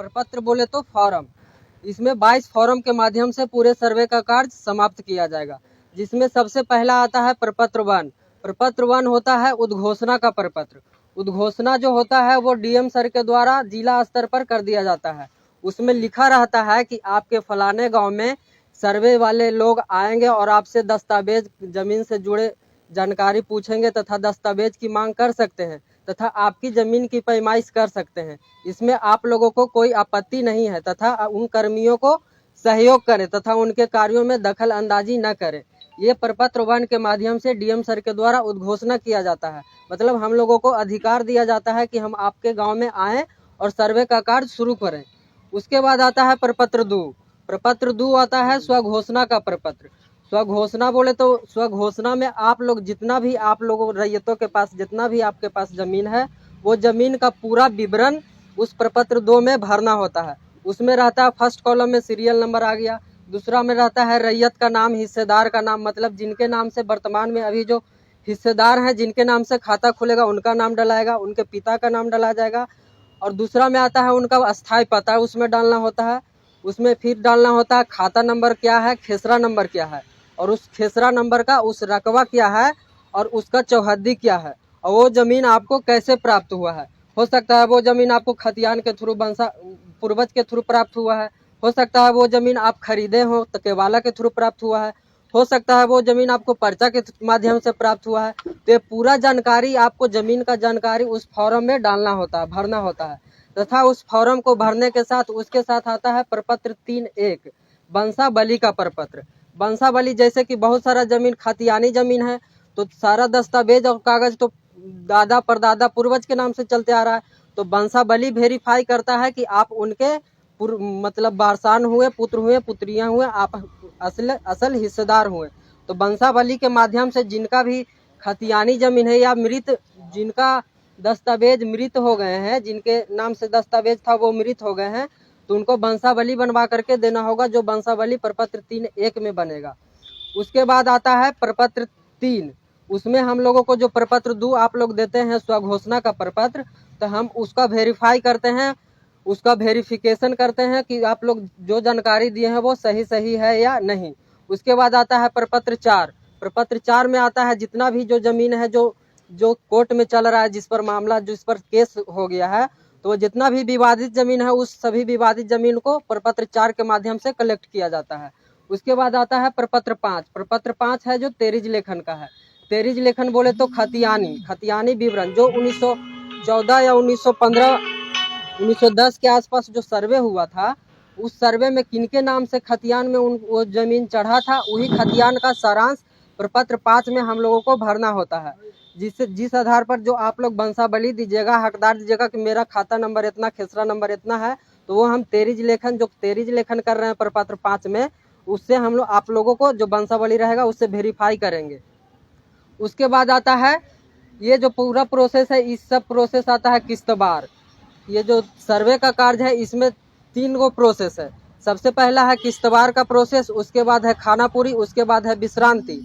प्रपत्र बोले तो फॉर्म, इसमें 22 फॉर्म के माध्यम से पूरे सर्वे का कार्य समाप्त किया जाएगा। जिसमें सबसे पहला आता है प्रपत्र 1। प्रपत्र 1 होता है उद्घोषणा का प्रपत्र। उद्घोषणा जो होता है वो डीएम सर के द्वारा जिला स्तर पर कर दिया जाता है। उसमें लिखा रहता है कि आपके फलाने गांव में सर्वे वाले लोग आएंगे और आपसे दस्तावेज, जमीन से जुड़े जानकारी पूछेंगे तथा दस्तावेज की मांग कर सकते हैं तथा आपकी जमीन की पैमाइश कर सकते हैं। इसमें आप लोगों को कोई आपत्ति नहीं है तथा उन कर्मियों को सहयोग करें तथा उनके कार्यों में दखल अंदाजी न करें। ये प्रपत्र 1 के माध्यम से डीएम सर के द्वारा उद्घोषणा किया जाता है। मतलब हम लोगों को अधिकार दिया जाता है कि हम आपके गाँव में आएँ और सर्वे का कार्य शुरू करें। उसके बाद आता है प्रपत्र 2। प्रपत्र 2 आता है स्वघोषणा का प्रपत्र। स्वघोषणा बोले तो स्वघोषणा में आप लोग जितना भी आप लोगों रैयतों के पास जितना भी आपके पास जमीन है वो जमीन का पूरा विवरण उस प्रपत्र 2 में भरना होता है। उसमें रहता है फर्स्ट कॉलम में सीरियल नंबर आ गया, दूसरा में रहता है रैयत का नाम, हिस्सेदार का नाम, मतलब जिनके नाम से वर्तमान में अभी जो हिस्सेदार हैं जिनके नाम से खाता खुलेगा उनका नाम डलाएगा, उनके पिता का नाम डला जाएगा। और दूसरा में आता है उनका अस्थायी पता उसमें डालना होता है। उसमें फिर डालना होता है खाता नंबर क्या है, खेसरा नंबर क्या है और उस खेसरा नंबर का उस रकबा क्या है और उसका चौहद्दी क्या है और वो जमीन आपको कैसे प्राप्त हुआ है। हो सकता है वो जमीन आपको खतियान के थ्रू, पूर्वज के थ्रू प्राप्त हुआ है। हो सकता है वो जमीन आप खरीदे हो तो केवाला के थ्रू प्राप्त हुआ है। हो सकता है वो जमीन आपको पर्चा के माध्यम से प्राप्त हुआ है। तो ये पूरा जानकारी आपको जमीन का जानकारी उस फॉर्म में डालना होता है, भरना होता है तथा उस फॉर्म को भरने के साथ उसके साथ आता है प्रपत्र 3.1 बंसावली का प्रपत्र। बंसावली जैसे कि बहुत सारा जमीन खतियानी जमीन है तो सारा दस्तावेज और कागज तो दादा परदादा पूर्वज के नाम से चलते आ रहा है। तो बंसावली वेरीफाई करता है कि आप उनके मतलब वारसान हुए, पुत्र हुए, पुत्रियां हुए, आप असल हिस्सेदार हुए। तो बंसावली के माध्यम से जिनका भी खतियानी जमीन है या मृत, जिनका दस्तावेज मृत हो गए हैं, जिनके नाम से दस्तावेज था वो मृत हो गए हैं, तो उनको बंसावली बनवा करके देना होगा, जो बंसावली प्रपत्र 3.1 में बनेगा। उसके बाद आता है प्रपत्र 3। उसमें हम लोगों को जो प्रपत्र 2 आप लोग देते हैं स्वघोषणा का प्रपत्र, तो हम उसका वेरीफाई करते हैं, उसका वेरिफिकेशन करते हैं कि आप लोग जो जानकारी दिए हैं वो सही है या नहीं। उसके बाद आता है प्रपत्र 4। प्रपत्र 4 में आता है जितना भी जो जमीन है जो कोर्ट में चल रहा है, जिस पर मामला, जिस पर केस हो गया है, तो जितना भी विवादित जमीन है उस सभी विवादित जमीन को प्रपत्र 4 के माध्यम से कलेक्ट किया जाता है। उसके बाद आता है प्रपत्र 5। प्रपत्र 5 है जो तेरिज लेखन का है। तेरिज लेखन बोले तो खतियानी विवरण जो 1914 या 1915 1910 के आसपास जो सर्वे हुआ था, उस सर्वे में किनके नाम से खतियान में वो जमीन चढ़ा था, वही खतियान का सारांश प्रपत्र 5 में हम लोगों को भरना होता है। जिस आधार पर जो आप लोग बंसावली दीजिएगा, हकदार दीजिएगा कि मेरा खाता नंबर इतना, खेसरा नंबर इतना है, तो वो हम तेरिज लेखन कर रहे हैं प्रपत्र 5 में, उससे हम लोग आप लोगों को जो बंसावली रहेगा उससे वेरीफाई करेंगे। उसके बाद आता है ये जो पूरा प्रोसेस है, इस सब प्रोसेस आता है किस्तबार। ये जो सर्वे का कार्य है इसमें 3 गो प्रोसेस है। सबसे पहला है किस्तबार का प्रोसेस, उसके बाद है खानापुरी, उसके बाद है विश्रांति।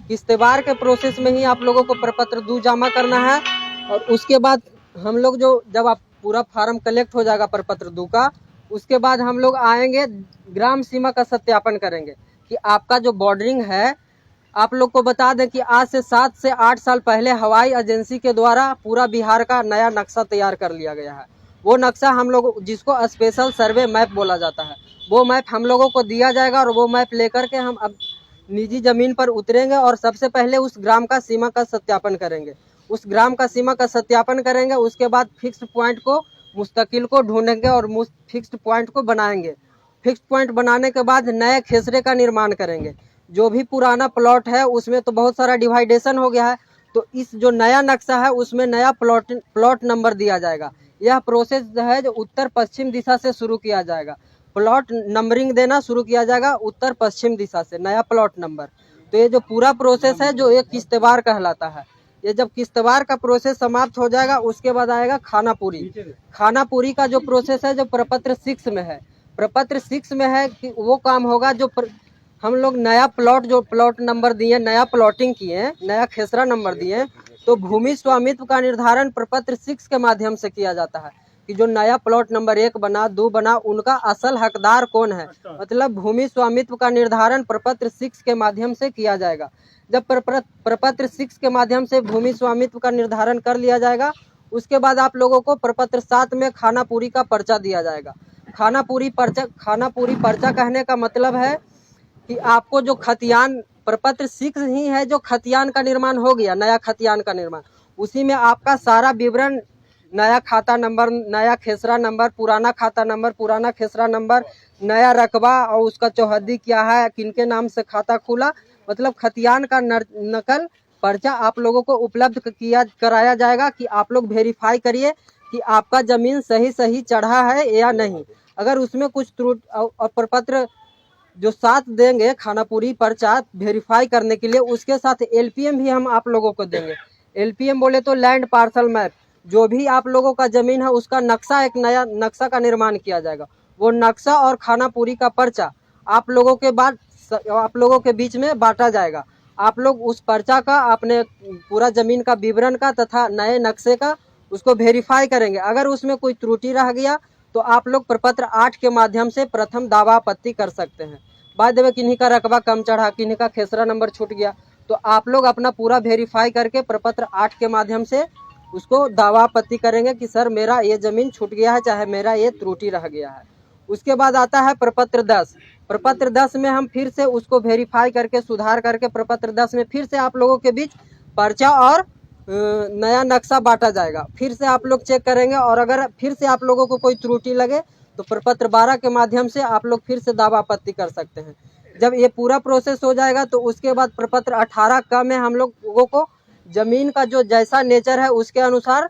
किस्तबार के प्रोसेस में ही आप लोगों को प्रपत्र 2 जमा करना है और उसके बाद हम लोग जब आप पूरा फार्म कलेक्ट हो जाएगा प्रपत्र 2 का, उसके बाद हम लोग आएंगे ग्राम सीमा का सत्यापन करेंगे कि आपका जो बॉर्डरिंग है। आप लोग को बता दें कि आज से 7 से 8 साल पहले हवाई एजेंसी के द्वारा पूरा बिहार का नया नक्शा तैयार कर लिया गया है। वो नक्शा हम लोग, जिसको स्पेशल सर्वे मैप बोला जाता है, वो मैप हम लोगों को दिया जाएगा और वो मैप लेकर के हम अब निजी जमीन पर उतरेंगे और सबसे पहले उस ग्राम का सीमा का सत्यापन करेंगे। उस ग्राम का सीमा का सत्यापन करेंगे, उसके बाद फिक्स्ड पॉइंट को, मुस्तकिल को ढूंढेंगे और फिक्स्ड पॉइंट को बनाएंगे। फिक्स्ड पॉइंट बनाने के बाद नए खेसरे का निर्माण करेंगे। जो भी पुराना प्लॉट है उसमें तो बहुत सारा डिवाइडेशन हो गया है, तो इस जो नया नक्शा है उसमें नया प्लॉट नंबर दिया जाएगा। यह प्रोसेस है जो उत्तर पश्चिम दिशा से शुरू किया जाएगा। प्लॉट नंबरिंग देना शुरू किया जाएगा उत्तर पश्चिम दिशा से, नया प्लॉट नंबर। तो ये जो पूरा प्रोसेस है जो एक किस्तबार कहलाता है। ये जब किस्तबार का प्रोसेस समाप्त हो जाएगा उसके बाद आएगा खानापुरी। खानापुरी का जो प्रोसेस है जो प्रपत्र 6 में है। प्रपत्र 6 में है कि वो काम होगा जो हम लोग नया प्लॉट, जो प्लॉट नंबर दिए, नया प्लॉटिंग किए, नया खेसरा नंबर दिए, तो भूमि स्वामित्व का निर्धारण प्रपत्र 6 के माध्यम से किया जाता है। कि जो नया प्लॉट नंबर 1 बना 2 बना उनका असल हकदार कौन है। मतलब भूमि स्वामित्व का निर्धारण प्रपत्र 6 के माध्यम से किया जाएगा। जब प्रपत्र 6 के माध्यम से भूमि स्वामित्व का निर्धारण कर लिया जाएगा, उसके बाद आप लोगों को प्रपत्र 7 में खानापूरी का पर्चा दिया जाएगा। खानापूरी पर्चा कहने का मतलब है कि आपको जो खतियान प्रपत्र 6 ही है जो खतियान का निर्माण हो गया, नया खतियान का निर्माण, उसी में आपका सारा विवरण, नया खाता नंबर, नया खेसरा नंबर, पुराना खाता नंबर, पुराना खेसरा नंबर, नया रकबा और उसका चौहद्दी क्या है, किनके नाम से खाता खुला, मतलब खतियान का नकल पर्चा आप लोगों को उपलब्ध कराया जाएगा कि आप लोग वेरीफाई करिए कि आपका जमीन सही चढ़ा है या नहीं। अगर उसमें कुछ त्रुटि और प्रपत्र जो साथ देंगे खानापूरी पर्चा वेरीफाई करने के लिए, उसके साथ एलपीएम भी हम आप लोगों को देंगे। एलपीएम बोले तो लैंड पार्सल मैप, जो भी आप लोगों का जमीन है उसका नक्शा, एक नया नक्शा का निर्माण किया जाएगा। वो नक्शा और खानापूरी का पर्चा आप लोगों के बीच में बांटा जाएगा। आप लोग उस पर्चा का, अपने पूरा जमीन का विवरण का तथा नए नक्शे का उसको वेरीफाई करेंगे। अगर उसमें कोई त्रुटि रह गया तो आप लोग प्रपत्र 8 के माध्यम से प्रथम दावा आपत्ति कर सकते हैं। बाद में किन्हीं का रकबा कम चढ़ा, किन्हीं का खेसरा नंबर छूट गया, तो आप लोग अपना पूरा वेरीफाई करके प्रपत्र 8 के माध्यम से उसको दावा आपत्ति करेंगे कि सर मेरा ये जमीन छूट गया है, चाहे मेरा ये त्रुटि रह गया है। उसके बाद आता है प्रपत्र 10। प्रपत्र 10 में हम फिर से उसको वेरीफाई करके, सुधार करके प्रपत्र 10 में फिर से आप लोगों के बीच पर्चा और नया नक्शा बांटा जाएगा। फिर से आप लोग चेक करेंगे और अगर फिर से आप लोगों को कोई त्रुटि लगे तो प्रपत्र 12 के माध्यम से आप लोग फिर से दावा आपत्ति कर सकते हैं। जब ये पूरा प्रोसेस हो जाएगा तो उसके बाद प्रपत्र 18 का में हम लोगों को जमीन का जो जैसा नेचर है उसके अनुसार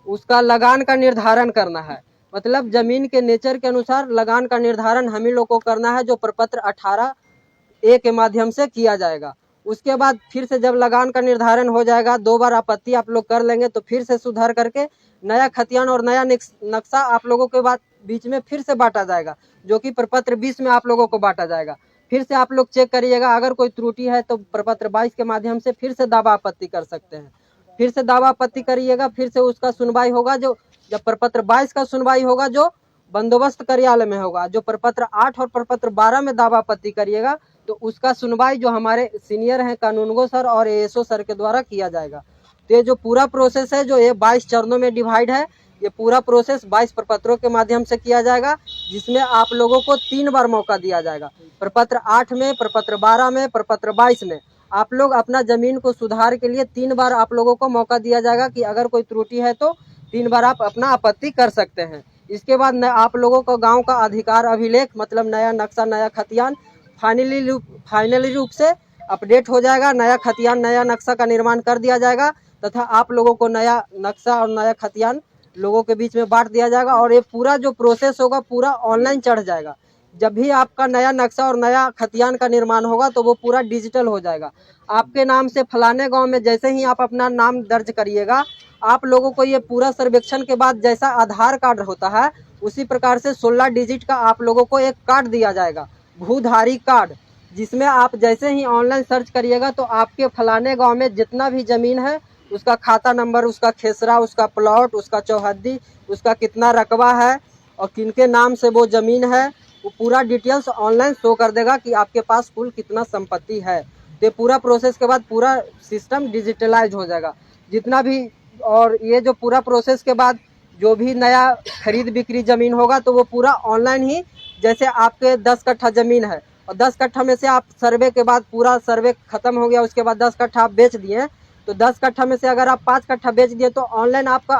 उसका लगान का निर्धारण करना है। मतलब जमीन के नेचर के अनुसार लगान का निर्धारण हम ही लोग को करना है, जो प्रपत्र 18A के माध्यम से किया जाएगा। उसके बाद फिर से जब लगान का निर्धारण हो जाएगा, 2 बार आपत्ति आप लोग कर लेंगे तो फिर से सुधार करके नया खतियान और नया नक्शा आप लोगों के बीच में फिर से बांटा जाएगा, जो कि प्रपत्र 20 में आप लोगों को बांटा जाएगा। फिर से आप लोग चेक करिएगा, अगर कोई त्रुटि है तो प्रपत्र 22 के माध्यम से फिर से दावा आपत्ति कर सकते हैं। फिर से दावा आपत्ति करिएगा, फिर से उसका सुनवाई होगा। जो जब प्रपत्र 22 का सुनवाई होगा जो बंदोबस्त कार्यालय में होगा, जो प्रपत्र 8 और प्रपत्र 12 में दावा आपत्ति करिएगा तो उसका सुनवाई जो हमारे सीनियर हैं कानूनगो सर और एएसओ सर के द्वारा किया जाएगा। तो ये जो पूरा प्रोसेस है, जो ये 22 चरणों में डिवाइड है, ये पूरा प्रोसेस 22 प्रपत्रों के माध्यम से किया जाएगा, जिसमें आप लोगों को 3 बार मौका दिया जाएगा। प्रपत्र 8 में, प्रपत्र 12 में, प्रपत्र 22 में आप लोग अपना जमीन को सुधार के लिए 3 बार आप लोगों को मौका दिया जाएगा कि अगर कोई त्रुटि है तो 3 बार आप अपना आपत्ति कर सकते हैं। इसके बाद आप लोगों को गांव का अधिकार अभिलेख, मतलब नया नक्शा, नया खतियान फाइनली रूप से अपडेट हो जाएगा। नया खतियान, नया नक्शा का निर्माण कर दिया जाएगा तथा आप लोगों को नया नक्शा और नया खतियान लोगों के बीच में बांट दिया जाएगा और ये पूरा जो प्रोसेस होगा पूरा ऑनलाइन चढ़ जाएगा। जब भी आपका नया नक्शा और नया खतियान का निर्माण होगा तो वो पूरा डिजिटल हो जाएगा। आपके नाम से फलाने गांव में जैसे ही आप अपना नाम दर्ज करिएगा, आप लोगों को ये पूरा सर्वेक्षण के बाद जैसा आधार कार्ड होता है उसी प्रकार से 16 डिजिट का आप लोगों को एक कार्ड दिया जाएगा, भूधारी कार्ड, जिसमें आप जैसे ही ऑनलाइन सर्च करिएगा तो आपके फलाने गांव में जितना भी जमीन है उसका खाता नंबर, उसका खेसरा, उसका प्लॉट, उसका चौहद्दी, उसका कितना रकबा है और किनके नाम से वो जमीन है, वो पूरा डिटेल्स ऑनलाइन शो कर देगा कि आपके पास कुल कितना संपत्ति है। तो पूरा प्रोसेस के बाद पूरा सिस्टम डिजिटलाइज हो जाएगा जितना भी। और ये जो पूरा प्रोसेस के बाद जो भी नया खरीद बिक्री जमीन होगा तो वो पूरा ऑनलाइन ही, जैसे आपके 10 कट्ठा जमीन है और 10 कट्ठा में से आप सर्वे के बाद पूरा सर्वे खत्म हो गया, उसके बाद 10 कट्ठा आप बेच दिए, तो 10 कट्ठा में से अगर आप 5 कट्ठा बेच दिए तो ऑनलाइन आपका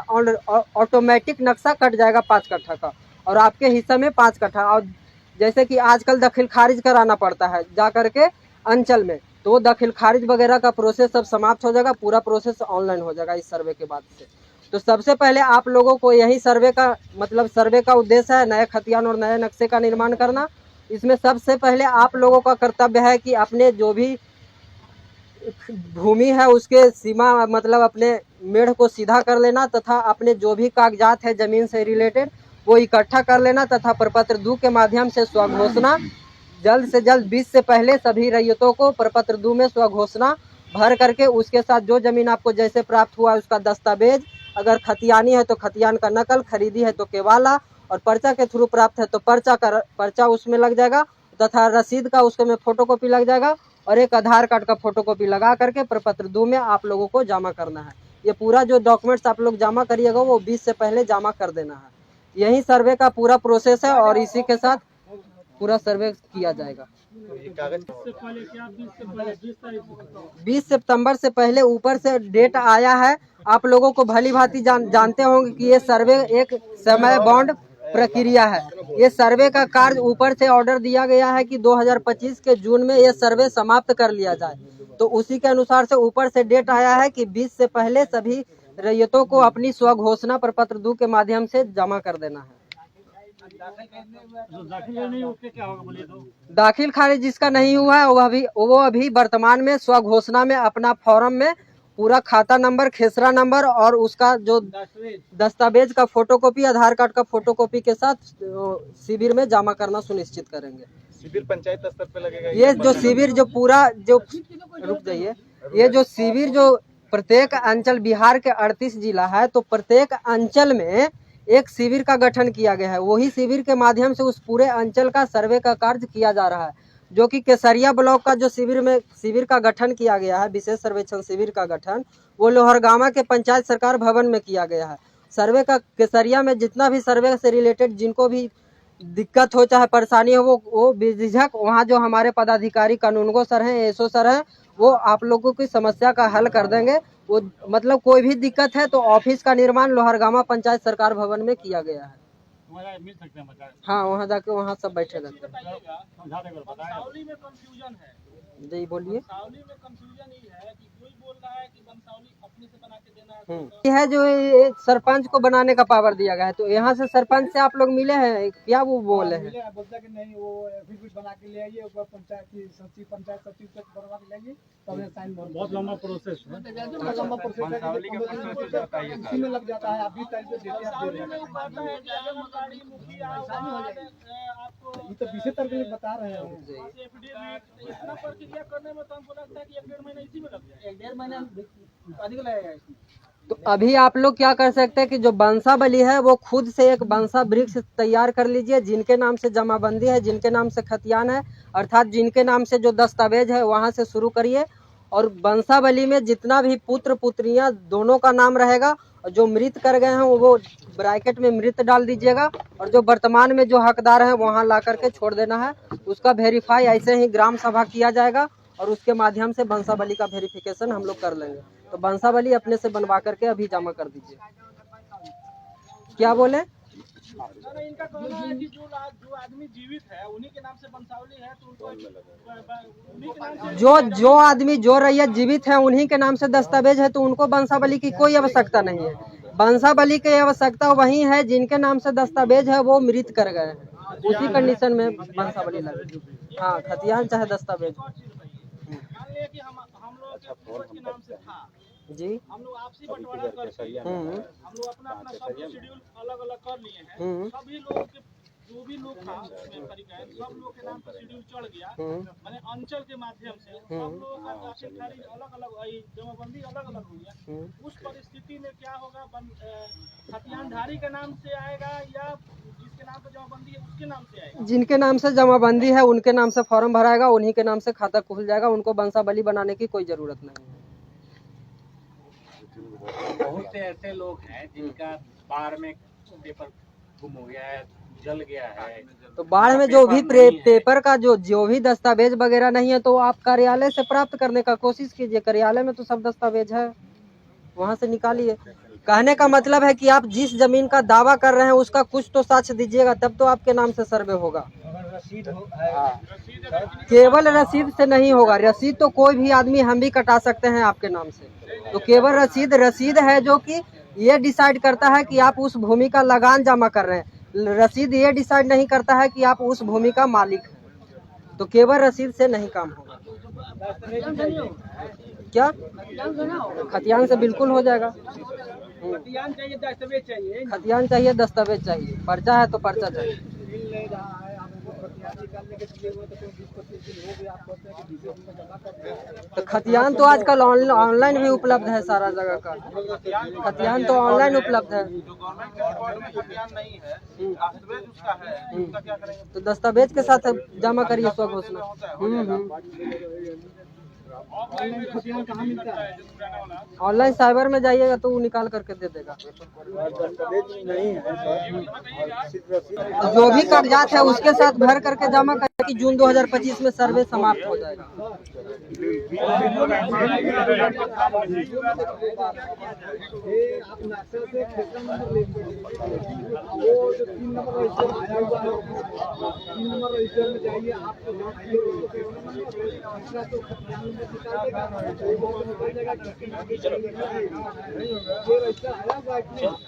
ऑटोमेटिक नक्शा कट जाएगा 5 कट्ठा का और आपके हिस्से में 5 कट्ठा। और जैसे कि आजकल दखल खारिज कराना पड़ता है जा करके अंचल में, तो वो दखल खारिज वगैरह का प्रोसेस सब समाप्त हो जाएगा, पूरा प्रोसेस ऑनलाइन हो जाएगा इस सर्वे के बाद से। तो सबसे पहले आप लोगों को यही सर्वे का उद्देश्य है नए खतियान और नए नक्शे का निर्माण करना। इसमें सबसे पहले आप लोगों का कर्तव्य है कि अपने जो भी भूमि है उसके सीमा, मतलब अपने मेढ़ को सीधा कर लेना तथा अपने जो भी कागजात है जमीन से रिलेटेड वो इकट्ठा कर लेना तथा प्रपत्र 2 के माध्यम से स्वघोषणा जल्द से जल्द 20 से पहले सभी रैयतों को प्रपत्र 2 में स्वघोषणा भर करके उसके साथ जो जमीन आपको जैसे प्राप्त हुआ उसका दस्तावेज अगर खतियानी है तो खतियान का नकल, खरीदी है तो केवाला, और पर्चा के थ्रू प्राप्त है तो पर्चा उसमें लग जाएगा, तथा रसीद का उसके में फोटोकॉपी लग जाएगा, और एक आधार कार्ड का फोटोकॉपी लगा करके प्रपत्र 2 में आप लोगों को जमा करना है। ये पूरा जो डॉक्यूमेंट्स आप लोग जमा करिएगा वो 20 से पहले जमा कर देना है। यही सर्वे का पूरा प्रोसेस है और इसी के साथ पूरा सर्वे किया जाएगा। 20 सितंबर से पहले ऊपर से डेट आया है। आप लोगों को भली भांति जानते होंगे कि ये सर्वे एक समय बाउंड प्रक्रिया है। ये सर्वे का कार्य ऊपर से ऑर्डर दिया गया है कि 2025 के जून में ये सर्वे समाप्त कर लिया जाए, तो उसी के अनुसार से ऊपर से डेट आया है कि 20 से पहले सभी रैयतों को अपनी स्वघोषणा प्रपत्र 2 के माध्यम से जमा कर देना है। दाखिल खारिज जिसका नहीं हुआ है वो अभी वर्तमान में स्वघोषणा में अपना फॉर्म में पूरा खाता नंबर, खेसरा नंबर और उसका जो दस्तावेज का फोटोकॉपी, आधार कार्ड का फोटोकॉपी के साथ शिविर में जमा करना सुनिश्चित करेंगे। शिविर पंचायत स्तर पे लगेगा। ये जो शिविर जो पूरा जो रुक जाइए, ये जो शिविर जो प्रत्येक अंचल, बिहार के 38 जिला है, तो प्रत्येक अंचल में एक शिविर का गठन किया गया है। वही शिविर के माध्यम से उस पूरे अंचल का सर्वे का कार्य किया जा रहा है, जो कि केसरिया ब्लॉक का जो शिविर का गठन किया गया है, विशेष सर्वेक्षण शिविर का गठन, वो लोहरगामा के पंचायत सरकार भवन में किया गया है। सर्वे का केसरिया में जितना भी सर्वे से रिलेटेड जिनको भी दिक्कत हो चाहे परेशानी हो वो बेझिझक वहाँ जो हमारे पदाधिकारी कानूनगो सर हैं, एसओ सर हैं, वो आप लोगों की समस्या का हल कर देंगे। वो मतलब कोई भी दिक्कत है तो ऑफिस का निर्माण लोहरगामा पंचायत सरकार भवन में किया गया है। मिल सकते हैं। हाँ, वहाँ जाके वहाँ सब बैठे रहते हैं। जी बोलिए। ये है जो सरपंच को बनाने का पावर दिया गया है, तो यहाँ से सरपंच से आप लोग मिले हैं क्या? वो बोले हैं बोलता कि नहीं वो एफिडेविट बना के ले आइए, ऊपर पंचायत सचिव तक बनवा के लाइए, तब ये साइन बहुत लंबा प्रोसेस है। लंबा प्रोसेस है, इसी में लग जाता है। आप 20 तारीख को देते हैं, ये तो 20 तारीख के लिए बता रहे हैं। इतना प्रक्रिया करने में तो हमको लगता है कि 1-1.5 महीना इसी में लग जाएगा। 1-1.5 महीना अधिक लगेगा इसमें। तो अभी आप लोग क्या कर सकते हैं कि जो बंसावली है वो खुद से एक बंसा वृक्ष तैयार कर लीजिए, जिनके नाम से जमाबंदी है, जिनके नाम से खतियान है, अर्थात जिनके नाम से जो दस्तावेज है वहां से शुरू करिए। और बंसावली में जितना भी पुत्र पुत्रियां दोनों का नाम रहेगा, और जो मृत कर गए हैं वो ब्रैकेट में मृत डाल दीजिएगा, और जो वर्तमान में जो हकदार है वहाँ ला करके छोड़ देना है। उसका वेरीफाई ऐसे ही ग्राम सभा किया जाएगा और उसके माध्यम से बंसावली का वेरिफिकेशन हम लोग कर लेंगे। तो बंसावली अपने से बनवा करके अभी जमा कर दीजिए। क्या बोले? इनका कहना है कि जो आदमी जीवित है उन्हीं के नाम से बंसावली है, तो उनको उन्हीं के नाम से जो आदमी जो रैयत जीवित है उन्हीं के नाम से दस्तावेज है, तो उनको बंसावली की कोई आवश्यकता नहीं है। बंसावली की आवश्यकता वही है जिनके नाम से दस्तावेज है वो मृत कर गए हैं, उसी कंडीशन में बंसावली लगे। हाँ, खतियान चाहे दस्तावेज। कि हम लोग के पूर्वज के नाम से था जी, हम लोग आपसी बंटवारा करके हम लोग अपना सब शेड्यूल अलग अलग कर लिए हैं। सभी लोग के जो भी लोग था सब लोग के नाम पर शेड्यूल चढ़ गया, माने अंचल के माध्यम से सब लोग का दाखिल खारिज अलग अलग, जमाबंदी अलग अलग हो गया। उस परिस्थिति में क्या होगा? खतियानधारी के नाम से आएगा या जिसके नाम पर जमाबंदी है उसके नाम से आएगा? जिनके नाम से जमाबंदी है उनके नाम से फॉर्म भराएगा, उन्हीं के नाम से खाता खुल जाएगा। उनको बंसावली बनाने की कोई जरूरत नहीं है। बहुत से ऐसे लोग हैं जिनका बाढ़ में पेपर गुम हो गया है, जल गया है, तो बाढ़ में जो भी पेपर का जो भी दस्तावेज वगैरह नहीं है तो आप कार्यालय से प्राप्त करने का कोशिश कीजिए। कार्यालय में तो सब दस्तावेज है, वहाँ से निकालिए। कहने का मतलब है कि आप जिस जमीन का दावा कर रहे हैं उसका कुछ तो साक्ष्य दीजिएगा, तब तो आपके नाम से सर्वे होगा। केवल रसीद से नहीं होगा। रसीद तो कोई भी आदमी, हम भी कटा सकते हैं आपके नाम से। तो केवल रसीद है जो कि ये डिसाइड करता है कि आप उस भूमि का लगान जमा कर रहे हैं। रसीद ये डिसाइड नहीं करता है कि आप उस भूमि का मालिक हैं। तो केवल रसीद से नहीं काम होगा। क्या खतियान से बिल्कुल हो जाएगा। खतियान चाहिए, दस्तावेज चाहिए। खतियान चाहिए, दस्तावेज चाहिए। पर्चा है तो पर्चा चाहिए। तो खतियान तो आजकल ऑनलाइन भी उपलब्ध है सारा जगह का। खतियान तो ऑनलाइन उपलब्ध है। जो गवर्नमेंट के रिकॉर्ड में खतियान नहीं है, दस्तावेज उसका है, उसका क्या करेंगे? तो दस्तावेज के साथ जमा करिए स्वघोषणा। ऑनलाइन साइबर में जाइएगा तो वो निकाल करके दे देगा। जो भी कागजात है उसके साथ भर करके जमा करके कि जून 2025 में सर्वे समाप्त हो जाएगा।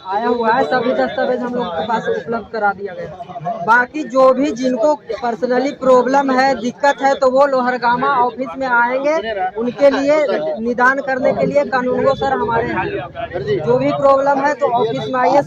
आया हुआ है, सभी दस्तावेज हम लोग के पास उपलब्ध करा दिया गया। बाकी जो भी जिनको पर्सनली प्रॉब्लम है, दिक्कत है, तो वो लोहरगामा ऑफिस में आएंगे। उनके लिए निदान करने के लिए कानूनगो सर हमारे हैं। जो भी प्रॉब्लम है तो ऑफिस में आइए।